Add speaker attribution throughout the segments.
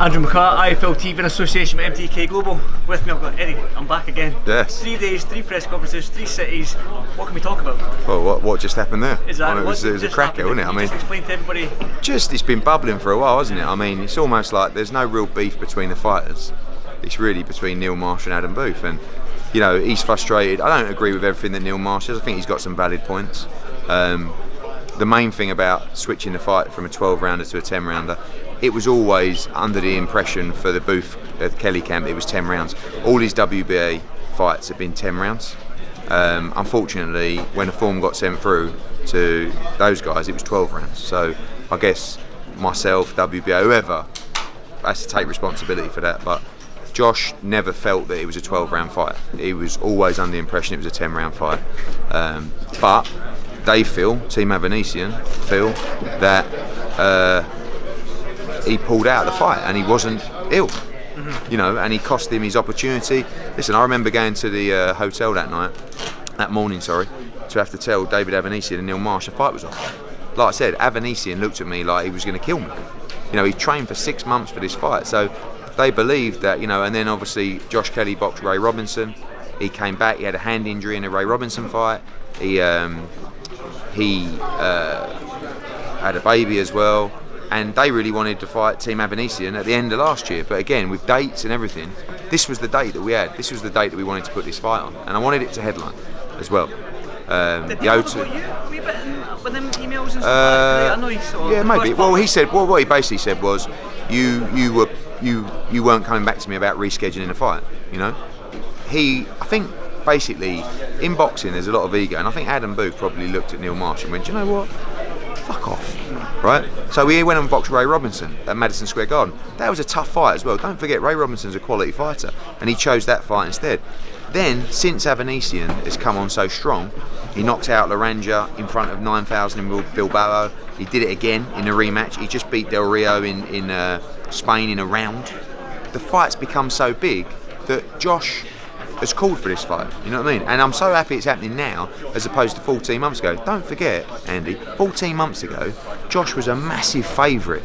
Speaker 1: Andrew McCART, IFL TV in association with MTK Global. With me I've got Eddie, I'm back again.
Speaker 2: Yes.
Speaker 1: 3 days, 3 press conferences, 3 cities. What can we talk about?
Speaker 2: Well, what just happened there?
Speaker 1: Exactly.
Speaker 2: It was a cracker, wasn't it? I mean,
Speaker 1: just explain to everybody.
Speaker 2: It's been bubbling for a while, hasn't it? I mean, it's almost like there's no real beef between the fighters. It's really between Neil Marsh and Adam Booth, and you know, he's frustrated. I don't agree with everything that Neil Marsh says. I think he's got some valid points. The main thing about switching the fight from a 12-rounder to a 10-rounder, it was always under the impression for the Booth Kelly camp it was 10 rounds. All his WBA fights have been 10 rounds. Unfortunately, when the form got sent through to those guys, it was 12 rounds. So I guess myself, WBA, whoever has to take responsibility for that. But Josh never felt that it was a 12-round fight. He was always under the impression it was a 10-round fight. But they feel, Team Avanesyan feel that he pulled out of the fight and he wasn't ill, you know, and he cost him his opportunity. Listen, I remember going to the hotel that morning, to have to tell David Avanesyan and Neil Marsh the fight was off. Like I said, Avanesyan looked at me like he was going to kill me. You know, he trained for 6 months for this fight, so they believed that, you know. And then obviously Josh Kelly boxed Ray Robinson. He came back. He had a hand injury in a Ray Robinson fight. He had a baby as well. And they really wanted to fight Team Avanesyan at the end of last year. But again, with dates and everything, this was the date that we had. This was the date that we wanted to put this fight on. And I wanted it to headline as well.
Speaker 1: Did he talk about you? Were you bit with them emails and stuff like that? I know he sort of,
Speaker 2: yeah, maybe. Well, he said. Well, what he basically said was, you weren't coming back to me about rescheduling the fight. You know, I think basically in boxing there's a lot of ego, and I think Adam Booth probably looked at Neil Marsh and went, you know what? Fuck off, right? So we went and boxed Ray Robinson at Madison Square Garden. That was a tough fight as well. Don't forget, Ray Robinson's a quality fighter, and he chose that fight instead. Then, since Avanesyan has come on so strong, he knocked out Laranja in front of 9,000 in Bilbao. He did it again in a rematch. He just beat Del Rio in Spain in a round. The fight's become so big that Josh has called for this fight, you know what I mean? And I'm so happy it's happening now as opposed to 14 months ago. Don't forget, Andy, 14 months ago, Josh was a massive favourite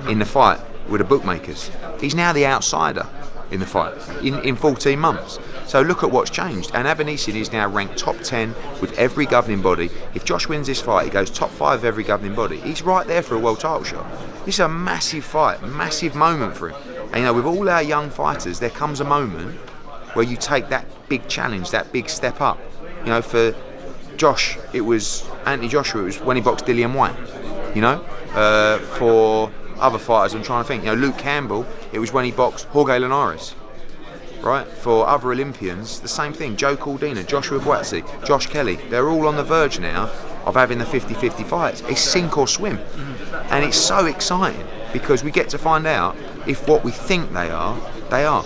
Speaker 2: in the fight with the bookmakers. He's now the outsider in the fight in 14 months. So look at what's changed. And Avanesyan is now ranked top 10 with every governing body. If Josh wins this fight, he goes top 5 of every governing body. He's right there for a world title shot. This is a massive fight, massive moment for him. And you know, with all our young fighters, there comes a moment where you take that big challenge, that big step up. You know, for Josh, it was Anthony Joshua, it was when he boxed Dillian White. You know, for other fighters, I'm trying to think. You know, Luke Campbell, it was when he boxed Jorge Linares. Right? For other Olympians, the same thing. Joe Cordina, Joshua Buatsi, Josh Kelly, they're all on the verge now of having the 50-50 fights. It's sink or swim. And it's so exciting because we get to find out if what we think they are, they are.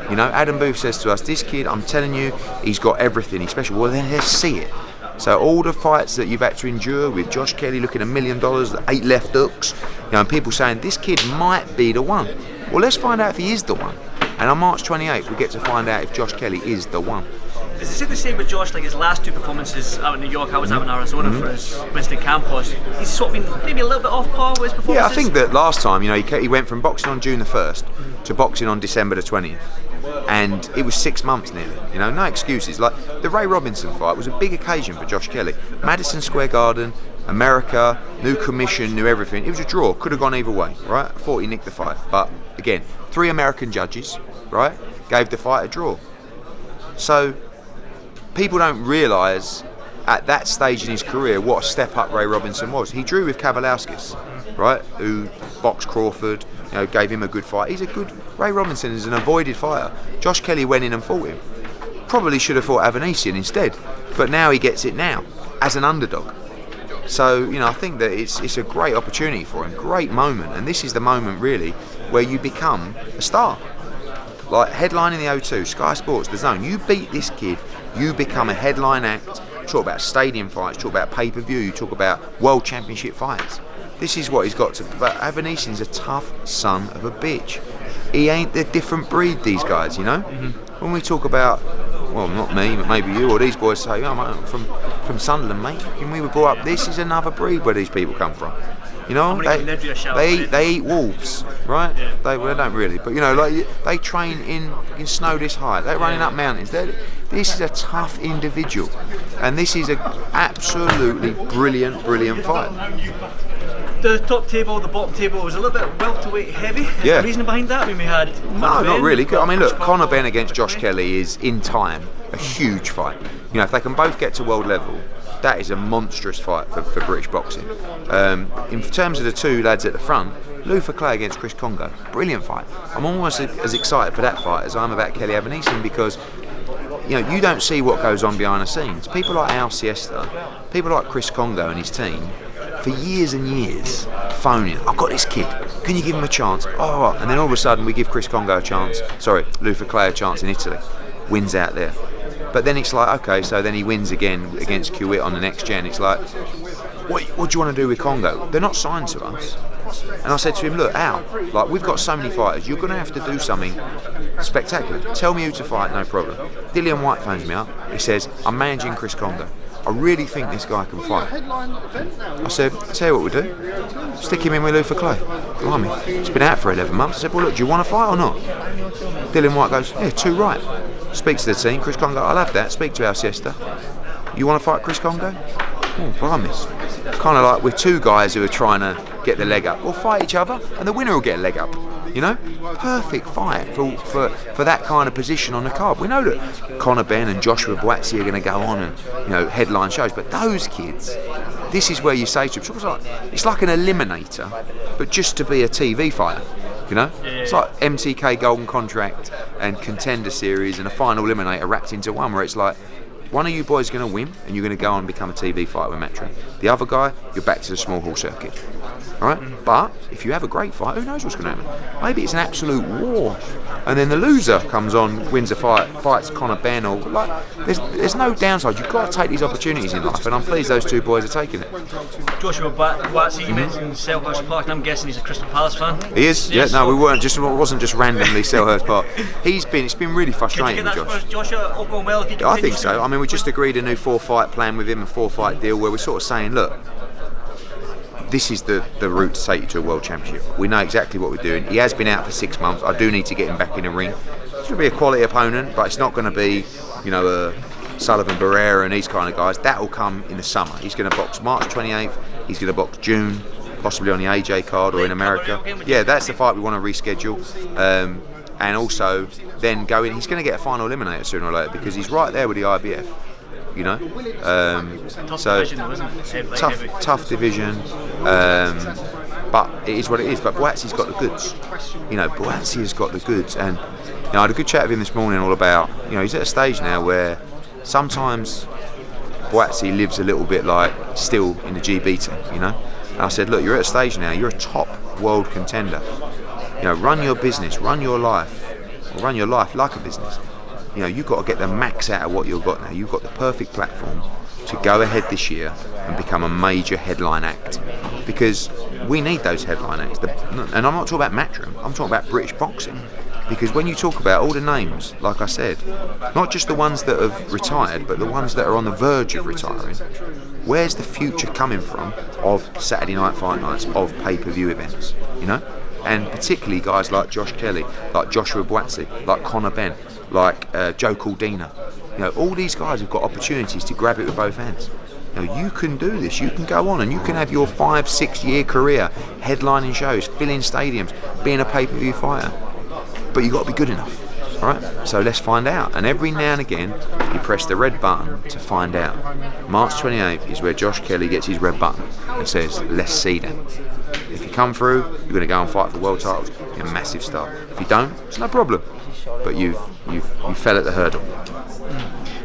Speaker 2: You know, Adam Booth says to us, this kid, I'm telling you, he's got everything, he's special. Well, then let's see it. So all the fights that you've had to endure with Josh Kelly looking $1 million, 8 left hooks, you know, and people saying, this kid might be the one. Well, let's find out if he is the one. And on March 28th, we get to find out if Josh Kelly is the one.
Speaker 1: Is it the same with Josh, like his last 2 performances out in New York, I was out in Arizona for his Winston Campos. He's sort of been maybe a little bit off par with his performances?
Speaker 2: Yeah, I think that last time, you know, he went from boxing on June the 1st to boxing on December the 20th. And it was 6 months nearly, you know, no excuses. Like the Ray Robinson fight was a big occasion for Josh Kelly. Madison Square Garden, America, new commission, new everything. It was a draw, could have gone either way, right? I thought he nicked the fight. But again, 3 American judges, right, gave the fight a draw. So people don't realise at that stage in his career what a step up Ray Robinson was. He drew with Kavalauskas, right, who boxed Crawford, you know, gave him a good fight. Ray Robinson is an avoided fighter. Josh Kelly went in and fought him. Probably should have fought Avanesyan instead, but now he gets it now as an underdog. So, you know, I think that it's a great opportunity for him, great moment, and this is the moment really where you become a star. Like headlining the O2, Sky Sports, The Zone. You beat this kid, you become a headline act. Talk about stadium fights, talk about pay-per-view, you talk about world championship fights. This is what he's got to. But Avanesyan's a tough son of a bitch. He ain't the different breed, these guys, you know? When we talk about, well, not me, but maybe you or these boys say, oh, I'm from Sunderland, mate. When we were brought up, this is another breed where these people come from. You know,
Speaker 1: I'm gonna give Nedry a shout.
Speaker 2: they eat wolves, right?
Speaker 1: Yeah.
Speaker 2: They don't really, but you know, like they train in snow this high. They're running up mountains. This is a tough individual, and this is a absolutely brilliant fight.
Speaker 1: The top table, the bottom table was a little bit welterweight heavy.
Speaker 2: Yeah.
Speaker 1: The reason behind that, I mean, we had
Speaker 2: No, not really. I mean, look, Conor Benn against Josh Kelly is in time a huge fight. You know, if they can both get to world level, that is a monstrous fight for British boxing. In terms of the two lads at the front, Luther Clay against Chris Congo, brilliant fight. I'm almost as excited for that fight as I am about Kelly Avanesyan, because you know, you don't see what goes on behind the scenes. People like Al Siesta, people like Chris Congo and his team, for years and years, phoning, I've got this kid, can you give him a chance? Oh, and then all of a sudden we give Chris Congo a chance, Luther Clay a chance in Italy, wins out there. But then it's like, okay, so then he wins again against Kuwait on the next gen. It's like, what do you want to do with Congo? They're not signed to us. And I said to him, look, Al, like, we've got so many fighters, you're going to have to do something spectacular. Tell me who to fight, no problem. Dillian White phones me up. He says, I'm managing Chris Congo. I really think this guy can fight. I said, I'll tell you what we'll do. Stick him in with Luther Clay. Blimey, it's been out for 11 months. I said, well, look, do you want to fight or not? Dillian White goes, yeah, too right. Speaks to the team. Chris Congo, I'll have that. Speak to Al Siesta. You want to fight Chris Congo? Oh, blimey. Kind of like we're two guys who are trying to get the leg up. We'll fight each other and the winner will get a leg up. You know? Perfect fight for that kind of position on the card. We know that Conor Benn and Joshua Buatsi are going to go on and, you know, headline shows, but those kids, this is where you say to them, it's like an eliminator, but just to be a TV fighter. You know, it's like MTK Golden Contract and Contender Series and a final eliminator wrapped into one, where it's like, one of you boys is going to win and you're going to go on and become a TV fighter with Metro. The other guy, you're back to the small hall circuit. Right? But if you have a great fight, who knows what's going to happen? Maybe it's an absolute war, and then the loser comes on, wins a fight, fights Conor Benn, or like, there's no downside. You've got to take these opportunities in life, and I'm pleased those two boys are taking it.
Speaker 1: Joshua Buatsi, you mentioned Selhurst Park, and I'm guessing he's a Crystal Palace fan.
Speaker 2: He is.
Speaker 1: Yes,
Speaker 2: yeah. No, we weren't. It wasn't just randomly Selhurst Park. It's been really frustrating with Josh.
Speaker 1: Joshua all going well if he
Speaker 2: I think so. I mean, we just agreed a new 4-fight plan with him, a 4-fight deal, where we're sort of saying, look, this is the route to take you to a world championship. We know exactly what we're doing. He has been out for 6 months. I do need to get him back in the ring. It's going to be a quality opponent, but it's not going to be, you know, a Sullivan Barrera and these kind of guys. That will come in the summer. He's going to box March 28th. He's going to box June, possibly on the AJ card or in America. Yeah, that's the fight we want to reschedule. And also then go in. He's going to get a final eliminator sooner or later because he's right there with the IBF. You know, so
Speaker 1: division, though, isn't it?
Speaker 2: tough division, but it is what it is. But Buatsi's got the goods. You know, Buatsi has got the goods, and you know, I had a good chat with him this morning all about. You know, he's at a stage now where sometimes Buatsi lives a little bit like still in the GB team. You know, and I said, look, you're at a stage now. You're a top world contender. You know, run your business, run your life like a business. You know, you've got to get the max out of what you've got now. You've got the perfect platform to go ahead this year and become a major headline act, because we need those headline acts. And I'm not talking about Matchroom, I'm talking about British boxing. Because when you talk about all the names, like I said, not just the ones that have retired, but the ones that are on the verge of retiring, where's the future coming from of Saturday night fight nights, of pay-per-view events, you know? And particularly guys like Josh Kelly, like Joshua Buatsi, like Conor Benn, like Joe Caldina. You know, all these guys have got opportunities to grab it with both hands. You know, you can do this. You can go on and you can have your 5-6 year career headlining shows, filling stadiums, being a pay-per-view fighter. But you've got to be good enough, right? So let's find out. And every now and again, you press the red button to find out. March 28th is where Josh Kelly gets his red button and says, let's see them. If you come through, you're going to go and fight for world titles. You're a massive star. If you don't, it's no problem. But you fell at the hurdle.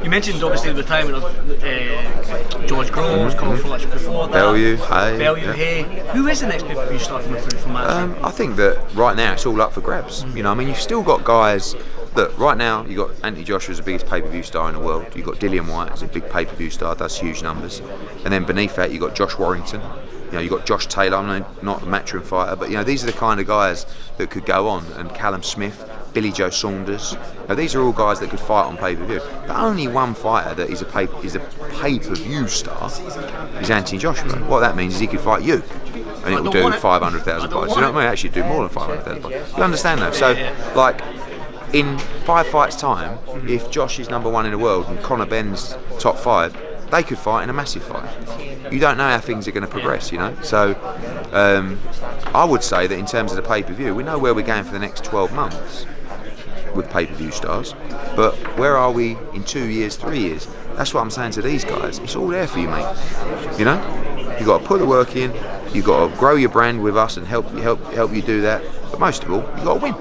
Speaker 1: You mentioned obviously the retirement of George Groves, Colin Fletcher before that.
Speaker 2: Bellew,
Speaker 1: Hay. Who is the next pay-per-view star coming through from that?
Speaker 2: I think that right now it's all up for grabs. You know, I mean, you've still got guys. Look, right now you've got Anthony Joshua's the biggest pay-per-view star in the world. You've got Dillian White as a big pay-per-view star, does huge numbers. And then beneath that you've got Josh Warrington. You know, you've got Josh Taylor, I'm not a Matchroom fighter, but you know, these are the kind of guys that could go on, and Callum Smith, Billy Joe Saunders. Now, these are all guys that could fight on pay-per-view. But only one fighter that is a pay-per-view star is Anthony Joshua. What that means is he could fight you. and it will do 500,000 buys. You know what I mean? Actually, do more than 500,000 buys. You understand that? So, like, in 5 fights' time, if Josh is number 1 in the world and Conor Benn's top 5, they could fight in a massive fight. You don't know how things are going to progress, you know. So, I would say that in terms of the pay-per-view, we know where we're going for the next 12 months with pay-per-view stars. But where are we in 2 years, 3 years? That's what I'm saying to these guys. It's all there for you, mate. You know, you got to put the work in. You got to grow your brand with us and help you do that. But most of all, you got to win.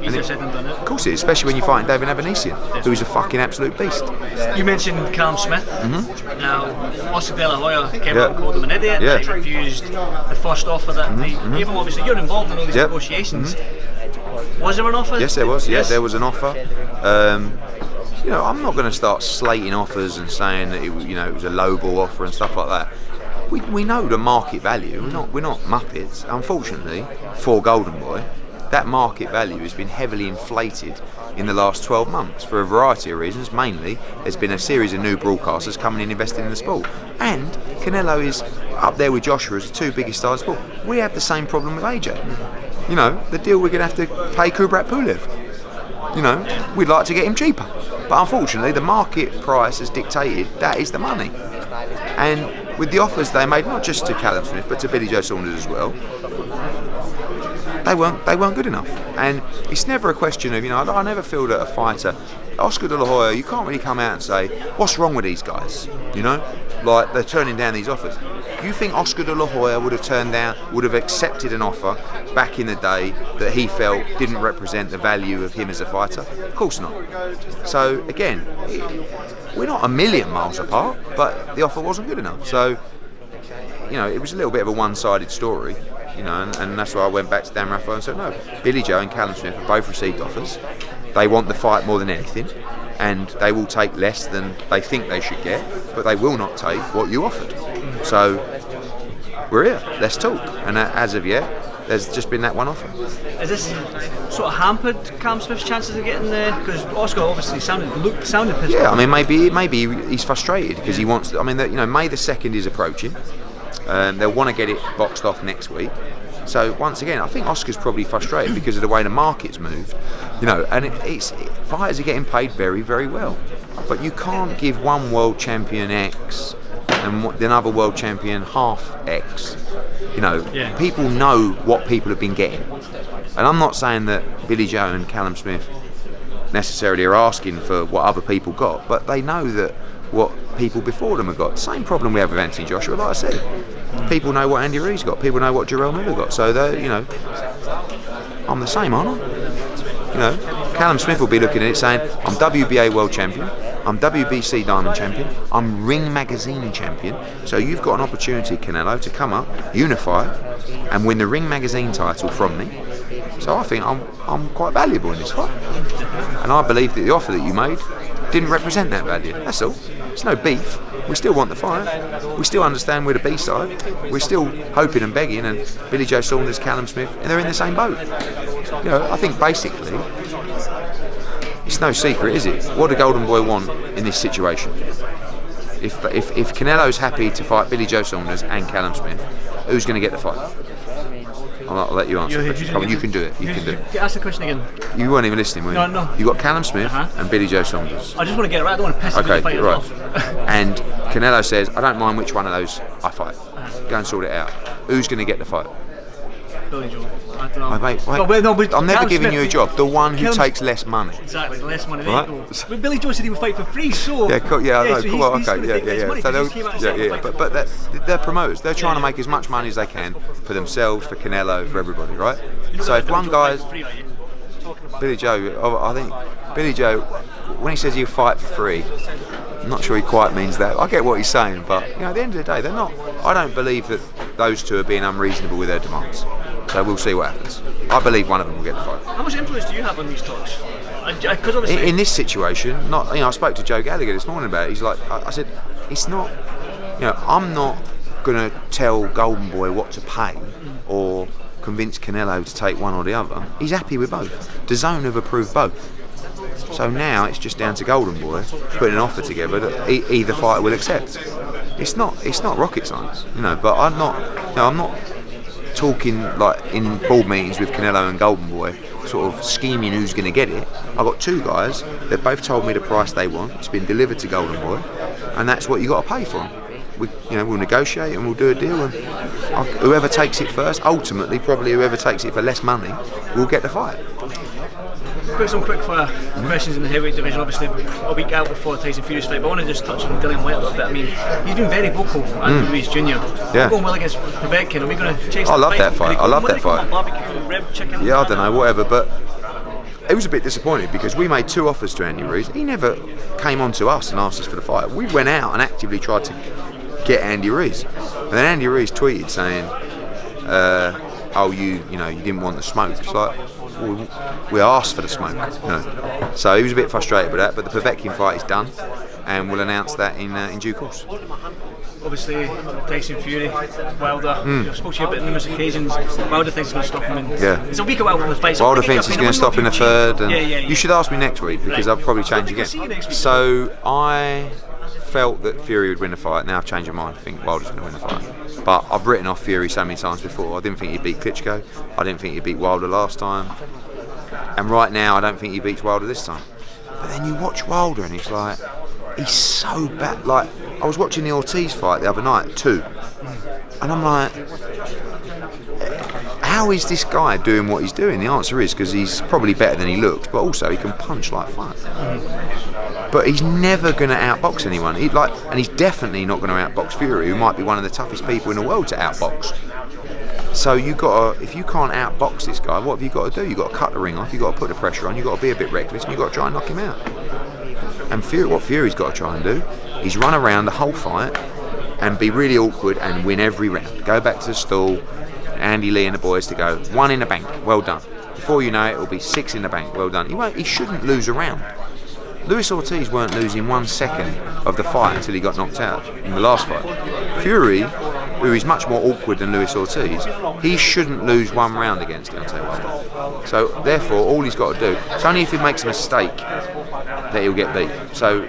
Speaker 1: Easier said than done, it?
Speaker 2: Of course it is, especially when you're fighting David Avanesyan, who is a fucking absolute beast.
Speaker 1: You mentioned Callum Smith. Now, Oscar De La Hoya came out and called him an idiot.
Speaker 2: Yeah.
Speaker 1: He refused the first offer that they gave him. Obviously, you're involved in all these negotiations. Was there an offer?
Speaker 2: Yes, there was. Yeah, there was an offer. You know, I'm not going to start slating offers and saying that it was a lowball offer and stuff like that. We know the market value. We're not Muppets. Unfortunately, for Golden Boy, that market value has been heavily inflated in the last 12 months for a variety of reasons. Mainly, there's been a series of new broadcasters coming in investing in the sport, and Canelo is up there with Joshua as the 2 biggest stars of the sport. We have the same problem with AJ. You know, the deal we're going to have to pay Kubrat Pulev. You know, we'd like to get him cheaper, but unfortunately, the market price has dictated that is the money. And with the offers they made, not just to Callum Smith but to Billy Joe Saunders as well, they weren't good enough. And it's never a question of, I never feel that a fighter, Oscar De La Hoya, you can't really come out and say, what's wrong with these guys? You know, like they're turning down these offers. You think Oscar De La Hoya would have accepted an offer back in the day that he felt didn't represent the value of him as a fighter? Of course not. So again, we're not a million miles apart, but the offer wasn't good enough. So, it was a little bit of a one-sided story. And that's why I went back to Dan Rafael and said, no, Billy Joe and Callum Smith have both received offers. They want the fight more than anything, and they will take less than they think they should get, but they will not take what you offered. So, we're here, let's talk. And as of yet, there's just been that one offer.
Speaker 1: Is this sort of hampered Callum Smith's chances of getting there? Because Oscar obviously sounded pissed off.
Speaker 2: Yeah, I mean, maybe he's frustrated because he wants to, May the 2nd is approaching. They'll want to get it boxed off next week. So once again, I think Oscar's probably frustrated because of the way the market's moved. And fighters are getting paid very, very well. But you can't give one world champion X and another world champion half X. People know what people have been getting. And I'm not saying that Billy Joe and Callum Smith necessarily are asking for what other people got, but they know that what people before them have got. Same problem we have with Anthony Joshua, like I said. People know what Andy Ruiz got. People know what Jarrell Miller got. So I'm the same, aren't I? Callum Smith will be looking at it saying, I'm WBA world champion, I'm WBC diamond champion, I'm Ring Magazine champion. So you've got an opportunity, Canelo, to come up, unify, and win the Ring Magazine title from me. So I think I'm quite valuable in this fight. And I believe that the offer that you made didn't represent that value. That's all. It's no beef. We still want the fight. We still understand we're the B-side. We're still hoping and begging, and Billy Joe Saunders, Callum Smith, and they're in the same boat. I think basically, it's no secret, is it? What do Golden Boy want in this situation? If Canelo's happy to fight Billy Joe Saunders and Callum Smith, who's going to get the fight? I'll let you answer. Come on, you can do it. You can do it.
Speaker 1: Ask the question again.
Speaker 2: You weren't even listening, were you?
Speaker 1: No.
Speaker 2: You got Callum Smith and Billy Joe Saunders.
Speaker 1: I just want to get it right. I don't want to piss the fighters off.
Speaker 2: And Canelo says, I don't mind which one of those I fight. Go and sort it out. Who's going to get the fight?
Speaker 1: Billy Joe. I don't know.
Speaker 2: Wait. I'm never giving you a job. The one who takes less money.
Speaker 1: Exactly, less money. Right? But Billy Joe said he would fight for free, so...
Speaker 2: Yeah, cool, I know.
Speaker 1: So
Speaker 2: cool, okay, But they're promoters. They're trying to make as much money as they can for themselves, for Canelo, for everybody, right? So if one guy's... Billy Joe, I think Billy Joe, when he says he'll fight for free, I'm not sure he quite means that. I get what he's saying, but at the end of the day, they're not. I don't believe that those two are being unreasonable with their demands. So we'll see what happens. I believe one of them will get the fight.
Speaker 1: How much influence do you have on these talks? Because obviously,
Speaker 2: in this situation, not. I spoke to Joe Gallagher this morning about it. He's like, I said, it's not. I'm not going to tell Golden Boy what to pay or convince Canelo to take one or the other. He's happy with both. DAZN have approved both. So now it's just down to Golden Boy putting an offer together that either fighter will accept. It's not rocket science, but I'm not talking like in board meetings with Canelo and Golden Boy, sort of scheming who's going to get it. I've got two guys that both told me the price they want. It's been delivered to Golden Boy, and that's what you got to pay for them. We'll negotiate and we'll do a deal, and whoever takes it first, ultimately, probably whoever takes it for less money, will get the fight.
Speaker 1: Some quick fire questions in the heavyweight division. Obviously, a week out before Tyson Fury's fight, but I want to just touch on Dillian Whyte a little bit. I mean, he's been very vocal, Andy Ruiz Jr.
Speaker 2: Yeah.
Speaker 1: Going well against Povetkin. Are we going to chase?
Speaker 2: I love that fight. I love that fight.
Speaker 1: Barbecue, rib, chicken.
Speaker 2: Yeah, I don't know, whatever, but it was a bit disappointed because we made 2 offers to Andy Ruiz. He never came on to us and asked us for the fight. We went out and actively tried to get Andy Ruiz, and then Andy Ruiz tweeted saying, "Oh, you didn't want the smoke." It's like, we asked for the smoke, So he was a bit frustrated with that, but the Povetkin fight is done, and we'll announce that in due course.
Speaker 1: Obviously, Tyson Fury, Wilder. I've spoken to you about numerous occasions. Wilder thinks he's going to stop him. It's a week away from the fight.
Speaker 2: Wilder thinks he's going to stop in the third. And
Speaker 1: You
Speaker 2: should ask me next week because I'll probably change again. So I felt that Fury would win the fight. Now I've changed my mind. I think Wilder's going to win the fight. But I've written off Fury so many times before. I didn't think he'd beat Klitschko. I didn't think he'd beat Wilder last time. And right now, I don't think he beats Wilder this time. But then you watch Wilder and it's like, he's so bad. Like, I was watching the Ortiz fight the other night too, and I'm like, how is this guy doing what he's doing? The answer is because he's probably better than he looks, but also he can punch like fuck. But he's never going to outbox anyone. And he's definitely not going to outbox Fury, who might be one of the toughest people in the world to outbox. So if you can't outbox this guy, what have you got to do? You've got to cut the ring off. You've got to put the pressure on. You've got to be a bit reckless, and you've got to try and knock him out. And what Fury's got to try and do is run around the whole fight and be really awkward and win every round. Go back to the stall, Andy Lee and the boys to go 1 in the bank, well done. Before you know it, it'll be 6 in the bank, well done. He shouldn't lose a round. Luis Ortiz weren't losing 1 second of the fight until he got knocked out in the last fight. Fury, who is much more awkward than Luis Ortiz, he shouldn't lose 1 round against Deontay Wilder. So therefore, all he's got to do, it's only if he makes a mistake that he'll get beat. So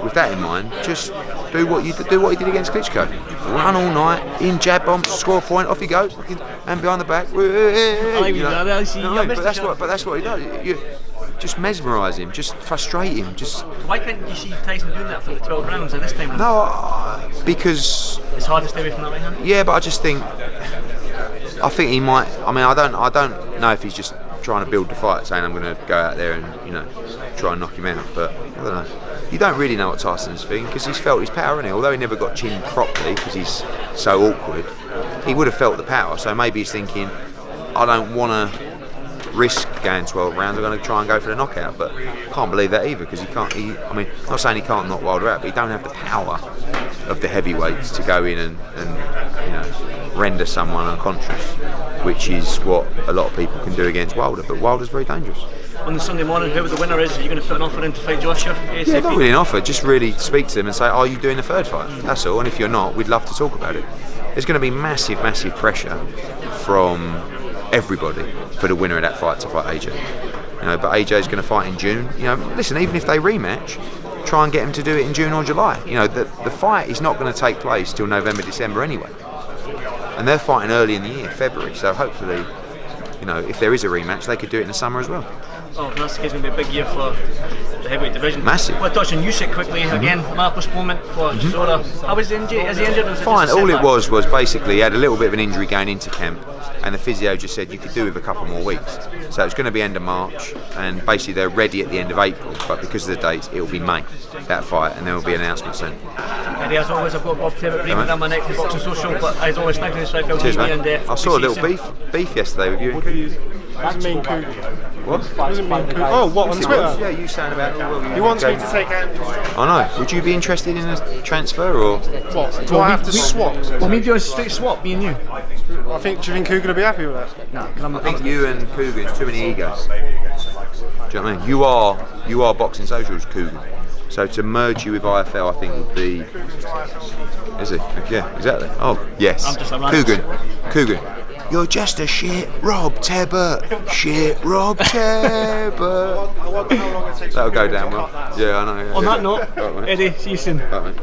Speaker 2: with that in mind, just do what he did against Klitschko. Run all night, in jab bombs, score a point, off he goes, and behind the back. But that's what he does. You just mesmerise him, just frustrate him.
Speaker 1: Why can't you see Tyson doing that for the 12 rounds at this time?
Speaker 2: No, because
Speaker 1: it's hard to stay away from that, right?
Speaker 2: Yeah, but I think he might. I mean, I don't know if he's just trying to build the fight, saying I'm going to go out there and try and knock him out. But I don't know. You don't really know what Tyson's thinking because he's felt his power, hasn't he? Although he never got chinned properly because he's so awkward, he would have felt the power. So maybe he's thinking, I don't want to risk going 12 rounds. I'm going to try and go for the knockout. But I can't believe that either because he can't. I mean, I'm not saying he can't knock Wilder out, but he don't have the power of the heavyweights to go in and render someone unconscious, which is what a lot of people can do against Wilder. But Wilder's very dangerous.
Speaker 1: On the Sunday morning, whoever the winner is, are you going to put an offer in to fight Joshua?
Speaker 2: Yeah, not really an offer, just really speak to them and say, are you doing a third fight? That's all, and if you're not, we'd love to talk about it. There's going to be massive pressure from everybody for the winner of that fight to fight AJ. But AJ's going to fight in June. Listen, even if they rematch, try and get him to do it in June or July. The fight is not going to take place till November, December anyway. And they're fighting early in the year, February, so hopefully, if there is a rematch, they could do it in the summer as well.
Speaker 1: Oh, that's going to be a big year for the heavyweight division.
Speaker 2: Massive.
Speaker 1: We'll touch on Usyk quickly again. Another postponement for Chisora. How was the injury? Is he injured?
Speaker 2: Fine. All it was basically he had a little bit of an injury going into camp, and the physio just said you could do with a couple more weeks. So it's going to be end of March, and basically they're ready at the end of April. But because of the dates, it will be May that fight, and there will be an announcement soon.
Speaker 1: And as always, I've got Bob Taylor breathing down my neck from Boxing Social. But as always, thank you for this.
Speaker 2: Cheers, mate. I saw a little beef yesterday with you and Cougar.
Speaker 3: Doesn't mean Cougar.
Speaker 2: What?
Speaker 3: Doesn't mean Cougar. Oh, what, on Twitter?
Speaker 2: Yeah, you saying about...
Speaker 3: He wants me to take Andrew's job.
Speaker 2: I know. Would you be interested in a transfer or...?
Speaker 3: What? Do I have to swap?
Speaker 1: Well, me doing a straight swap, me and you.
Speaker 3: Do you think Cougar will be happy with that?
Speaker 1: No,
Speaker 2: I think you and Cougar, it's too many egos. Do you know what I mean? You are Boxing Social's Cougar. So to merge you with IFL, I think would be... Is it? Yeah, exactly. Oh, yes. Cougar. You're just a shit Rob Tebbert. Shit Rob Tebbert. That'll go down well. Yeah, I know. Yeah.
Speaker 1: On that note,
Speaker 2: right,
Speaker 1: Eddie, see you soon.
Speaker 2: Right,